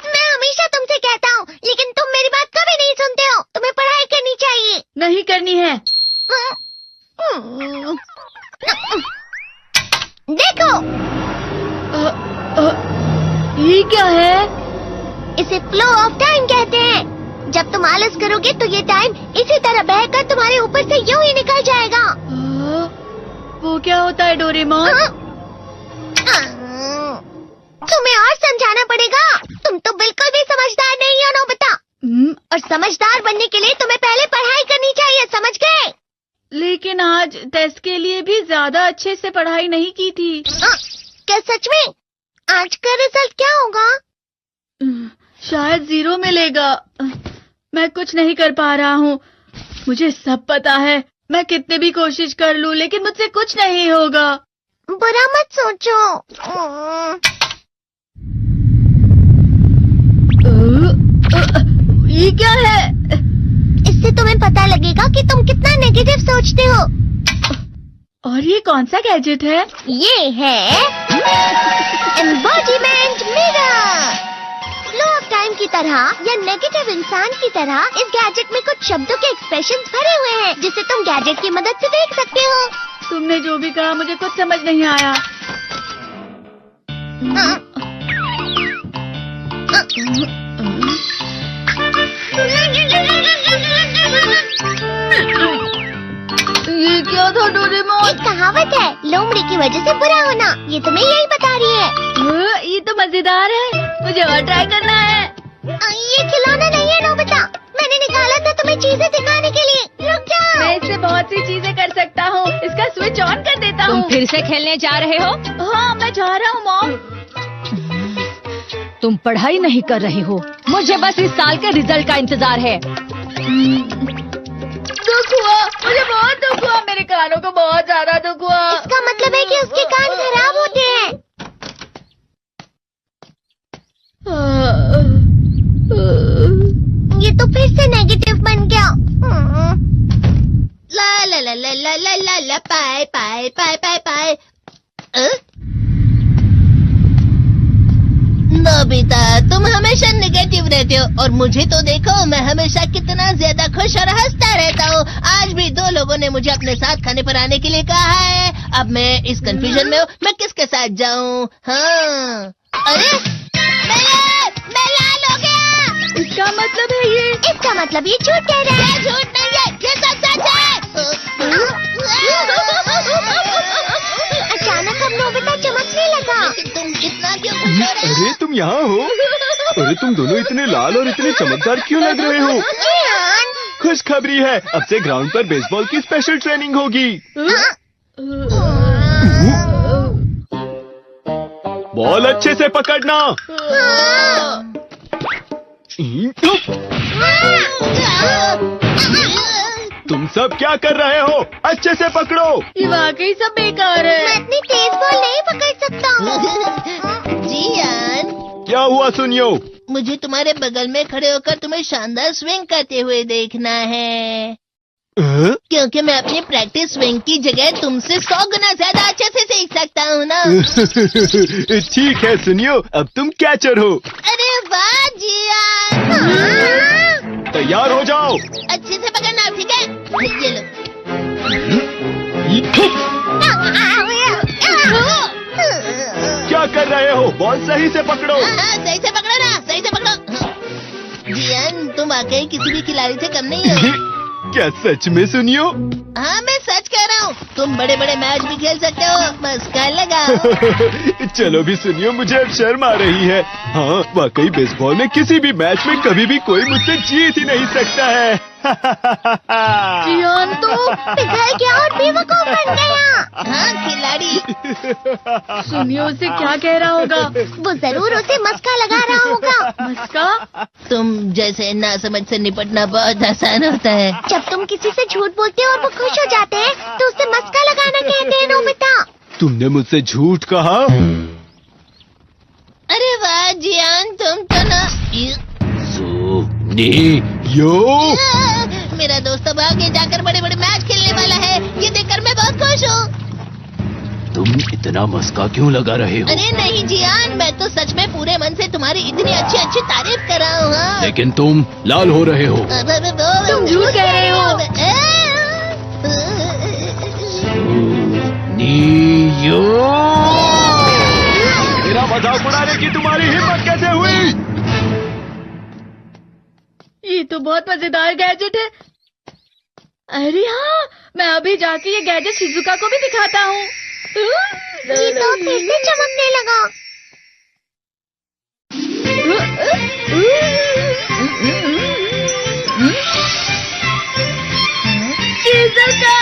मैं हमेशा तुमसे कहता हूँ, लेकिन तुम मेरी बात कभी नहीं सुनते हो। तुम्हें पढ़ाई करनी चाहिए। नहीं करनी है। देखो, ये क्या है? इसे फ्लो ऑफ टाइम कहते हैं। जब तुम आलस करोगे तो ये टाइम इसी तरह बहकर तुम्हारे ऊपर से यूं ही निकल जाएगा। वो क्या होता है डोरेमोन? तुम्हें और समझाना पड़ेगा। तुम तो बिल्कुल भी समझदार नहीं हो नोबिता। और समझदार बनने के लिए तुम्हें पहले पढ़ाई करनी चाहिए, समझ गए? लेकिन आज टेस्ट के लिए भी ज्यादा अच्छे से पढ़ाई नहीं की थी। क्या सच में? आज का रिजल्ट क्या होगा? शायद 0 मिलेगा। मैं कुछ नहीं कर पा रहा हूँ। मुझे सब पता है। मैं कितने भी कोशिश कर लूँ, लेकिन मुझसे कुछ नहीं होगा। बुरा मत सोचो। ये क्या है? इससे तुम्हें पता लगेगा कि तुम कितना नेगेटिव सोचते हो। और ये कौन सा गैजेट है? ये है embodiment mirror. Flow of time की तरह या नेगेटिव इंसान की तरह इस गैजेट में कुछ शब्दों के एक्सप्रेशंस भरे हुए हैं, जिसे तुम गैजेट की मदद से देख सकते हो। तुमने जो भी कहा मुझे कुछ समझ नहीं आया। ये क्या था डोरेमोन? एक कहावत है, लोमड़ी की वजह से बुरा होना। ये तुम्हें यही बता रही है। ये तो मजेदार है। मुझे और ट्राई करना है। ये खिलौना नहीं है नोबिता। मैंने निकाला था तुम्हें चीजें दिखाने के लिए। रुक जाओ। मैं इससे बहुत सी चीजें कर सकता हूँ। इसका स्विच ऑन कर देता हूँ। तुम फिर से खेलने जा रहे हो? हाँ, मैं जा रहा हूँ मॉम। तुम पढ़ाई नहीं कर रही हो। मुझे बस इस साल के रिजल्ट का इंतजार है। दुख हुआ, मुझे बहुत दुख हुआ। मेरे कानों को बहुत ज्यादा दुख हुआ। इसका मतलब है कि उसके कान खराब होते हैं। ये तो फिर से नेगेटिव बन गया। ला ला ला ला ला ला ला ला पाए पाए पाए पाए पाए। नोबिता, तुम हमेशा नेगेटिव रहते हो और मुझे तो देखो, मैं हमेशा कितना ज्यादा खुश और हंसता रहता हूँ। आज भी 2 लोगों ने मुझे अपने साथ खाने पर आने के लिए कहा है। अब मैं इस कंफ्यूजन में हूँ, मैं किसके साथ जाऊँ? हाँ, अरे मैं लाल हो गया। इसका मतलब है ये? इसका मतलब ये झूठ कह रहा है। झूठ नहीं है, ये सब सच है। अचानक अब नोबिता चमकने लगा। तुम इतना क्यों खुश हो रहे हो? अरे तुम यहाँ हो? अरे तुम दोनों इतने लाल और इतने चमकदार क्यों लग रहे हो? खुशखबरी है, अब से ग्राउंड पर बेसबॉल की स्पेशल ट्रेनिंग होगी। बॉल अच्छे से पकड़ना। तुम सब क्या कर रहे हो? अच्छे से पकड़ो। ये वाकई सब बेकार है। मैं इतनी तेज बॉल नहीं पकड़ सकता हूँ। जियान, क्या हुआ सुनियो? मुझे तुम्हारे बगल में खड़े होकर तुम्हें शानदार स्विंग करते हुए देखना है। क्योंकि मैं अपनी प्रैक्टिस स्विंग की जगह तुमसे 100 गुना ज्यादा अच्छे से सीख सकता हूँ ना। ठीक है सुनियो, अब तुम कैचर हो। अरे वाह जियान। तैयार हो जाओ। अच्छे से पकड़ना, ठीक है? ये लो। क्या कर रहे हो? बॉल सही से पकड़ो। सही से पकड़ो ना, सही से पकड़ो। जियान, तुम वाकई किसी भी खिलाड़ी से कम नहीं हो। क्या सच में सुनियो? हाँ, मैं सच कह रहा हूँ। तुम बड़े बड़े मैच भी खेल सकते हो, बस कर लगाओ। चलो भी सुनियो, मुझे अब शर्म आ रही है। हाँ, वाकई बेसबॉल में किसी भी मैच में कभी भी कोई मुझसे जीत ही नहीं सकता है। जियान तो पिघल गया और बेवकूफ बन गया। हाँ, खिलाड़ी। सुनियो उसे क्या कह रहा होगा? वो जरूर उसे मस्का लगा रहा होगा। मस्का? तुम जैसे नासमझ से निपटना बहुत आसान होता है। जब तुम किसी से झूठ बोलते हो और वो खुश हो जाते हैं, तो उसे मस्का लगाना कहते हैं नोबिता। तुमने मुझसे झूठ कहा? अरे वाह जियान, तुम तो ना। यो, मेरा दोस्त अब आगे जाकर बड़े बड़े मैच खेलने वाला है। ये देखकर मैं बहुत खुश हूँ। तुम इतना मस्का क्यों लगा रहे हो? अरे नहीं जियान, मैं तो सच में पूरे मन से तुम्हारी इतनी अच्छी अच्छी तारीफ कर रहा हूँ। हाँ। लेकिन तुम लाल हो रहे हो। तुम झूठ कह रहे हो। नियो! मेरा मजाक उड़ाने की तुम्हारी हिम्मत कैसे हुई? ये तो बहुत मजेदार गैजेट है। अरे हाँ, मैं अभी जाके ये गैजेट शिजुका को भी दिखाता हूँ। ये तो फिर से चमकने लगा। शिजुका!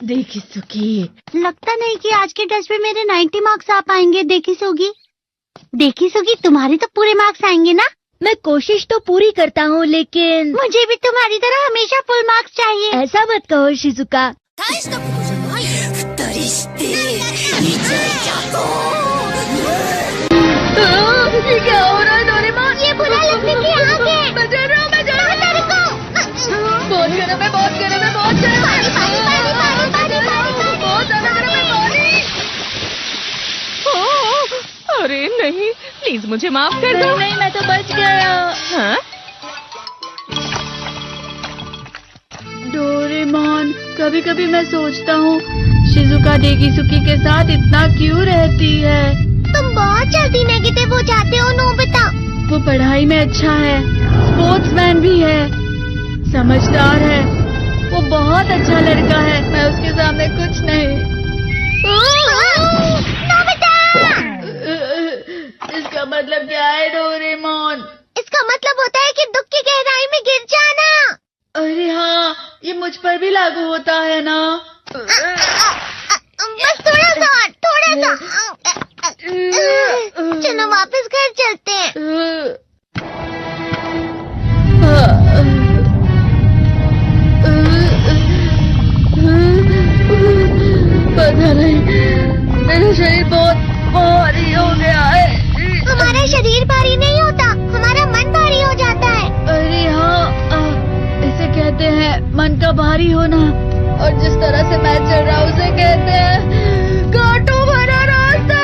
देखी सुकी, लगता नहीं कि आज के टेस्ट में मेरे 90 मार्क्स आ पाएंगे। देखी सोगी तुम्हारे तो पूरे मार्क्स आएंगे ना? मैं कोशिश तो पूरी करता हूँ, लेकिन मुझे भी तुम्हारी तरह हमेशा फुल मार्क्स चाहिए। ऐसा मत कहो शिजुका। ये क्या हो रहा है डोरेमोन? ये बुरा लगने की आग है। मैं डर रहा हूँ, मैं डर रहा हूँ। बहुत गर्म है, बहुत गर्म है, बहुत गर्म है। बहुत ज्यादा गर्म है पानी। अरे नहीं, प्लीज मुझे माफ कर दो। नहीं, मैं तो बच गया। हाँ? डोरेमोन, कभी कभी मैं सोचता हूँ शिजुका डेकिसुकी के साथ इतना क्यों रहती है। तुम बहुत जल्दी नेगेटिव हो जाते हो नोबिता। वो पढ़ाई में अच्छा है, स्पोर्ट्समैन भी है, समझदार है, वो बहुत अच्छा लड़का है। मैं उसके सामने कुछ नहीं। नोबिता! इसका मतलब क्या है डोरेमोन? इसका मतलब होता है कि दुख की गहराई में गिर जाना। अरे हाँ, ये मुझ पर भी लागू होता है ना। बस थोड़ा सा। चलो वापस घर चलते हैं। पता नहीं, मेरा शरीर बहुत भारी हो गया है। हमारा शरीर भारी नहीं होता, हमारा मन भारी हो जाता है। अरे हाँ, इसे कहते हैं मन का भारी होना। और जिस तरह से मैं चल रहा हूँ उसे कहते हैं कांटों भरा रास्ता।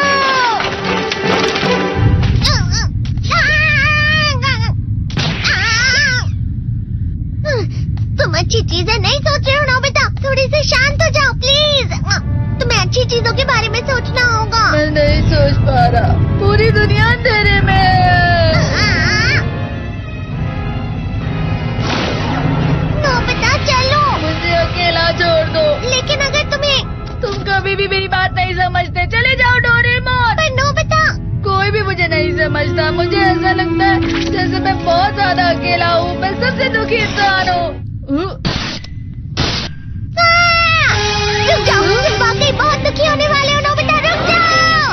तुम अच्छी चीजें नहीं सोच रहे हो नोबिता, थोड़ी सी शांत हो जाओ प्लीज। तुम्हें अच्छी चीजों के बारे में सोचना होगा। मैं नहीं सोच पा रहा, पूरी दुनिया अंधेरे में है। नोबिता चलो। मुझे अकेला छोड़ दो। लेकिन अगर तुम कभी भी मेरी बात नहीं समझते, चले जाओ डोरेमोन। पर नोबिता। कोई भी मुझे नहीं समझता। मुझे ऐसा लगता है जैसे मैं बहुत ज्यादा अकेला हूँ, मैं सबसे दुखी इंसान हूँ। रुक जाओ, तुम वाकई बहुत दुखी होने वाले हो नोबिता, रुक जाओ।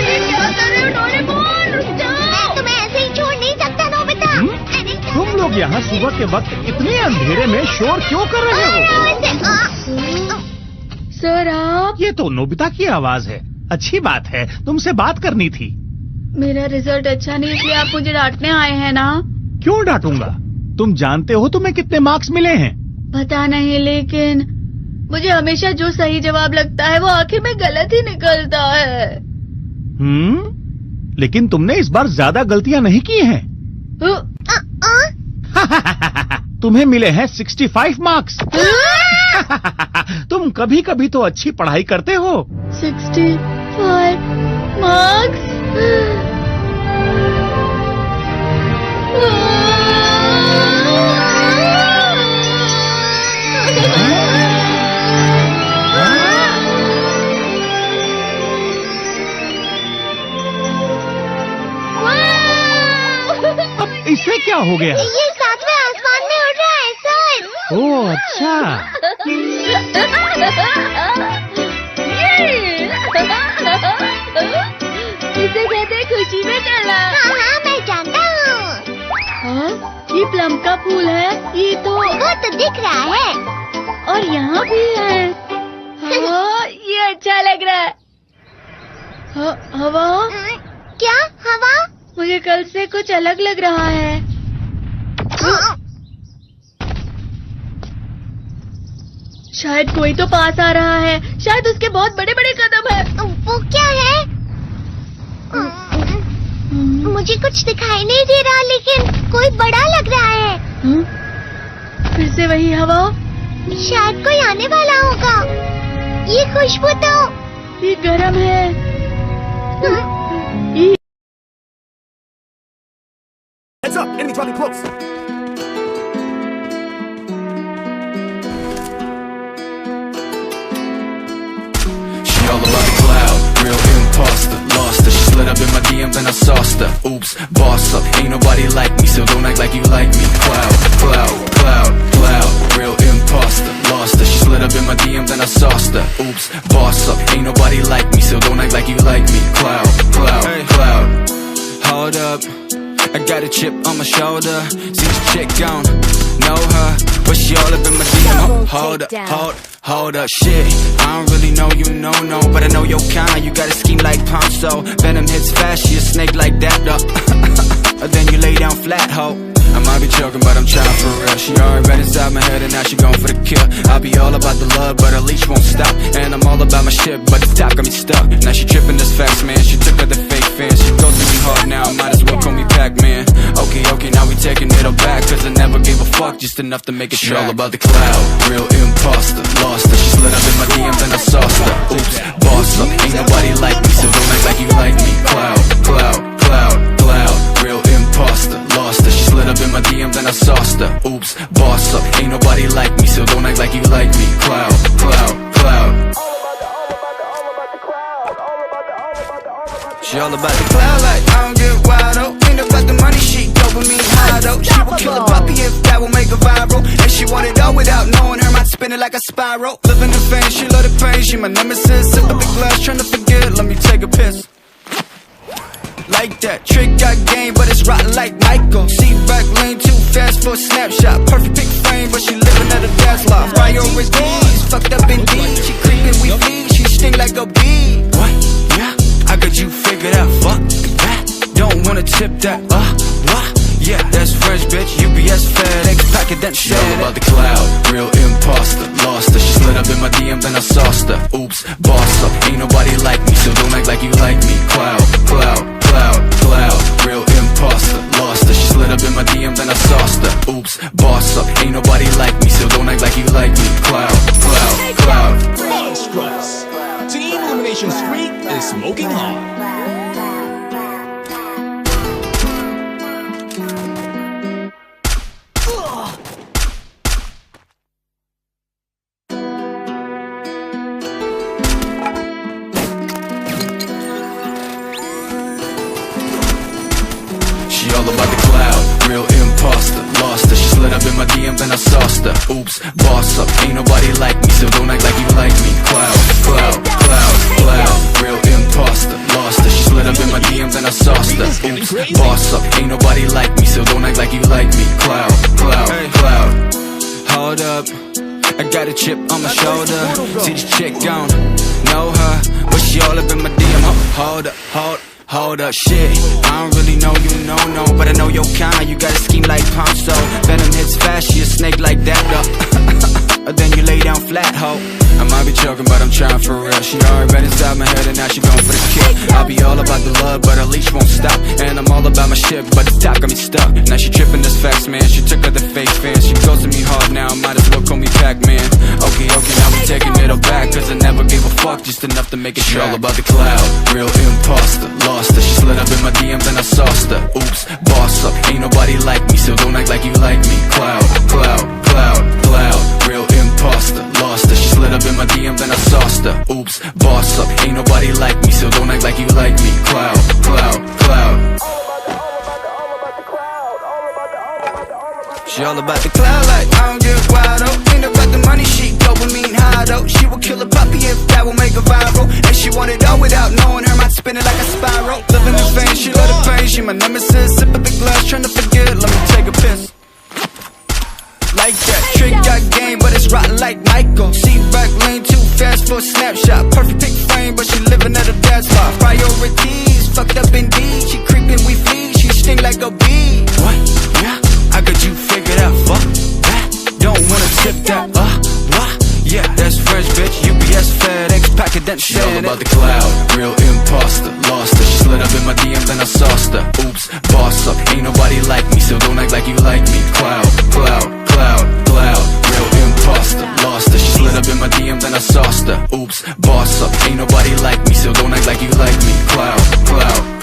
ये क्या कर रहे हो डोरेमोन? रुक जाओ। मैं तुम्हें ऐसे ही छोड़ नहीं सकता नोबिता। तुम लोग यहाँ सुबह के वक्त इतने अंधेरे में शोर क्यों कर रहे हो? सर आप? ये तो नोबिता की आवाज है। अच्छी बात है, तुमसे बात करनी थी। मेरा रिजल्ट अच्छा नहीं, इसलिए आप मुझे डांटने आए हैं ना? क्यों डांटूंगा? तुम जानते हो तुम्हें कितने मार्क्स मिले हैं? पता नहीं, लेकिन मुझे हमेशा जो सही जवाब लगता है वो आखिर में गलत ही निकलता है। लेकिन तुमने इस बार ज्यादा गलतियां नहीं की हैं। तुम्हें मिले हैं 65 मार्क्स। तुम कभी कभी तो अच्छी पढ़ाई करते हो। 65 मार्क्स? अब इससे क्या हो गया? ये सातवें आसमान में उड़ रहा है सर। ओह अच्छा। इसे कहते हैं खुशी में चला। हाँ मैं जानता हूँ। हाँ, ये प्लम का फूल है। ये तो वो तो दिख रहा है। और यहाँ भी है। हाँ, ये अच्छा लग रहा है। हवा? क्या हवा? मुझे कल से कुछ अलग लग रहा है। शायद कोई तो पास आ रहा है। शायद उसके बहुत बड़े बड़े कदम है। वो क्या है? मुझे कुछ दिखाई नहीं दे रहा, लेकिन कोई बड़ा लग रहा है। फिर से वही हवा। शायद कोई आने वाला होगा। ये खुशबू तो ये गर्म है। Heads up, enemy dropping close. She all about the cloud, real imposter. Lost her, she slid up in my DM, then I sauced her. Oops, boss up, ain't nobody like me, so don't act like you like me. Cloud, cloud, cloud, cloud, real imposter. Lost her, she slid up in my DM, then I sauced her. Oops, boss up, ain't nobody like me, so don't act like you like me. Cloud, cloud, cloud, hold up. I got a chip on my shoulder. See this chick gone, know her, but she all up in my DM. Hold up, shit. I don't really know you, no, but I know your kind. You got a scheme like Ponzo. Venom hits fast, she a snake like that, though. Then you lay down flat, ho. I might be joking, but I'm trying for real. She already right inside my head and now she going for the kill. I'll be all about the love, but her leash won't stop. And I'm all about my shit, but the top got me stuck. Now she tripping this fast, man. She took her the fake fans. She goes to me hard now, might as well call me Pac-Man. Okay, now we taking it all back, cause I never gave a fuck, just enough to make it track. She all about the cloud, real imposter. Lost her, she slid up in my DMs and I sauced her. Oops, boss up, ain't nobody like me, so don't act like you like me. Cloud, cloud, cloud, cloud, real imposter. Lost her, she slid up in my DMs and I sauced her. Oops, boss up, ain't nobody like me, so don't act like you like me. Cloud, cloud, cloud. She all about the cloud, like I don't get wild, oh. Ain't about the money, she dopamine high, though. She will kill a puppy if that will make her viral. And she want it all without knowing her mind spinning like a spiral. Living in fame, she love the pain, she my nemesis. Sip a big glass, trying to forget, let me take a piss. Like that, trick got game, but it's rotten like Michael. See back lane too fast for a snapshot. Perfect pick frame, but she living at a dance loft. Priorities, fucked up indeed. She creeping, we flee, she sting like a bee. What? Yeah, I got you figured out, fuck that. Don't wanna tip that, what? Yeah, that's French, bitch, UPS, FedEx, packet that shit. All about the cloud, real imposter. Lost her, she slid up in my DM, then I sauced her. Oops, boss up, ain't nobody like me, so don't act like you like me. Cloud, cloud, cloud, cloud, real imposter. Lost her, she slid up in my DM, then I sauced her. Oops, boss up, ain't nobody like me, so don't act like you like me. Cloud, cloud, cloud. Monstrous. Team Elimination Streak is smoking hot. She all about the cloud, real imposter. Lost her, she slid up in my DM, then I sauced her. Oops, boss up, ain't nobody like me, so don't act like you like me. Cloud, cloud, cloud, cloud, real imposter. Lost her, she slid up in my DM, then I sauced her. Oops, boss up, ain't nobody like me, so don't act like you like me. Cloud, cloud, cloud. Hold up, I got a chip on my shoulder. See this chick gone, know her, but she all up in my DM. Hold up, shit. I don't really know you, no, but I know your kind. You got a scheme like Ponzo. Venom hits fast, she a snake like that, though. Then you lay down flat, ho. I might be joking, but I'm trying for real. She already right inside my head and now she going for the kill. I'll be all about the love, but her leash won't stop. And I'm all about my shit, but the top got me stuck. Now she tripping this facts, man. She took her the fake fans. She goes to me hard now, might as well call me Pac-Man. Okay, now we taking it all back, cause I never gave a fuck, just enough to make it track. She all about the cloud, real imposter. Lost her, she slid up in my DMs and I sauced her. Oops, boss up, ain't nobody like me, so don't act like you like me. Cloud, cloud, cloud, cloud, real imposter. Lost her, she slid up in my DMs and I sauced her. Oops, boss up, ain't nobody like me, so don't act like you like me. Cloud, cloud, cloud. She all about the cloud, like I don't get wild, oh. Ain't about the money, she dopamine high, though. She will kill a puppy if that will make her viral. And she want it all without knowing her mind spinning like a spiral. Living in fame, she love the pain, she my nemesis. Sip a big glass, trying to forget, let me take a piss. Like that, trick got game, but it's rotten like Michael. See back lane too fast for a snapshot. Perfect pick frame, but she living at a dance loft. Priorities, fucked up indeed. She creeping, we flee, she sting like a bee. What? Yeah, I got you figured out, fuck that. Don't wanna tip that, what? Yeah, DoorDash, bitch, UPS, FedEx, pack it, then she all about the cloud, real imposter, lost her. She slid up in my DM, then I sauced her. Oops, boss up, ain't nobody like me, so don't act like you like me. Cloud, cloud, cloud, cloud, real imposter, lost her. She slid up in my DM, then I sauced her. Oops, boss up, ain't nobody like me, so don't act like you like me. Cloud, cloud.